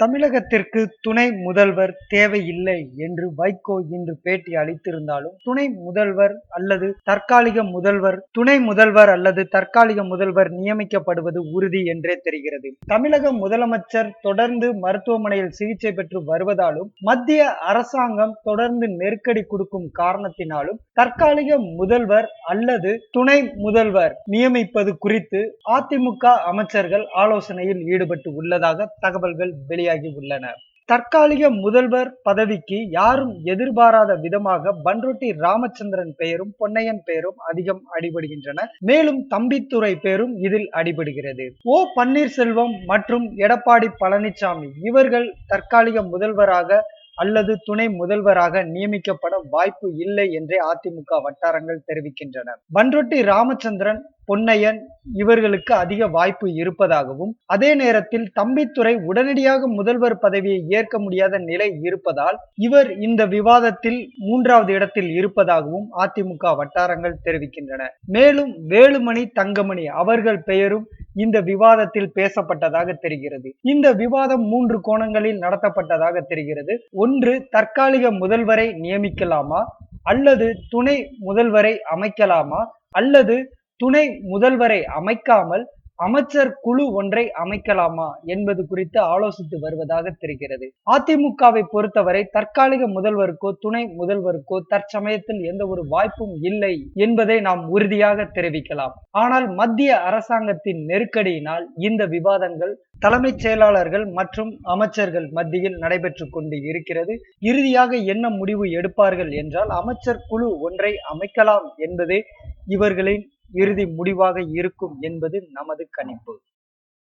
தமிழகத்திற்கு துணை முதல்வர் தேவையில்லை என்று வைகோ இன்று பேட்டி அளித்திருந்தாலும், துணை முதல்வர் அல்லது தற்காலிக முதல்வர் நியமிக்கப்படுவது உறுதி என்றே தெரிகிறது. தமிழக முதலமைச்சர் தொடர்ந்து மருத்துவமனையில் சிகிச்சை பெற்று வருவதாலும், மத்திய அரசாங்கம் தொடர்ந்து நெருக்கடி கொடுக்கும் காரணத்தினாலும் தற்காலிக முதல்வர் அல்லது துணை முதல்வர் நியமிப்பது குறித்து அதிமுக அமைச்சர்கள் ஆலோசனையில் ஈடுபட்டு உள்ளதாக தகவல்கள் வெளியாகி உள்ளன. தற்காலிக முதல்வர் பதவிக்கு யாரும் எதிர்பாராத விதமாக பண்ருட்டி ராமச்சந்திரன் பெயரும் பொன்னையன் பெயரும் அதிகம் அடிபடுகின்றன. மேலும் தம்பித்துரை பெயரும் இதில் அடிபடுகிறது. ஓ பன்னீர்செல்வம் மற்றும் எடப்பாடி பழனிசாமி இவர்கள் தற்காலிக முதல்வராக அல்லது துணை முதல்வராக நியமிக்கப்பட வாய்ப்பு இல்லை என்றே அதிமுக வட்டாரங்கள் தெரிவிக்கின்றன. பண்ருட்டி ராமச்சந்திரன், பொன்னையன் இவர்களுக்கு அதிக வாய்ப்பு இருப்பதாகவும், அதே நேரத்தில் தம்பித்துரை உடனடியாக முதல்வர் பதவியை ஏற்க முடியாத நிலை இருப்பதால் இவர் இந்த விவாதத்தில் 3வது இடத்தில் இருப்பதாகவும் அதிமுக வட்டாரங்கள் தெரிவிக்கின்றன. மேலும் வேலுமணி, தங்கமணி அவர்கள் பெயரும் இந்த விவாதத்தில் பேசப்பட்டதாக தெரிகிறது. இந்த விவாதம் 3 கோணங்களில் நடத்தப்பட்டதாக தெரிகிறது. ஒன்று, தற்காலிக முதல்வரை நியமிக்கலாமா அல்லது துணை முதல்வரை அமைக்கலாமா அல்லது துணை முதல்வரை அமைக்காமல் அமைச்சர் குழு ஒன்றை அமைக்கலாமா என்பது குறித்து ஆலோசித்து வருவதாக தெரிகிறது. அதிமுகவை பொறுத்தவரை தற்காலிக முதல்வருக்கோ துணை முதல்வருக்கோ தற்சமயத்தில் எந்த ஒரு வாய்ப்பும் இல்லை என்பதை நாம் உறுதியாக தெரிவிக்கலாம். ஆனால் மத்திய அரசாங்கத்தின் நெருக்கடியினால் இந்த விவாதங்கள் தலைமைச் செயலாளர்கள் மற்றும் அமைச்சர்கள் மத்தியில் நடைபெற்று கொண்டு இருக்கிறது. இறுதியாக என்ன முடிவு எடுப்பார்கள் என்றால் அமைச்சர் குழு ஒன்றை அமைக்கலாம் என்பதே இவர்களின் இறுதி முடிவாக இருக்கும் என்பது நமது கணிப்பு.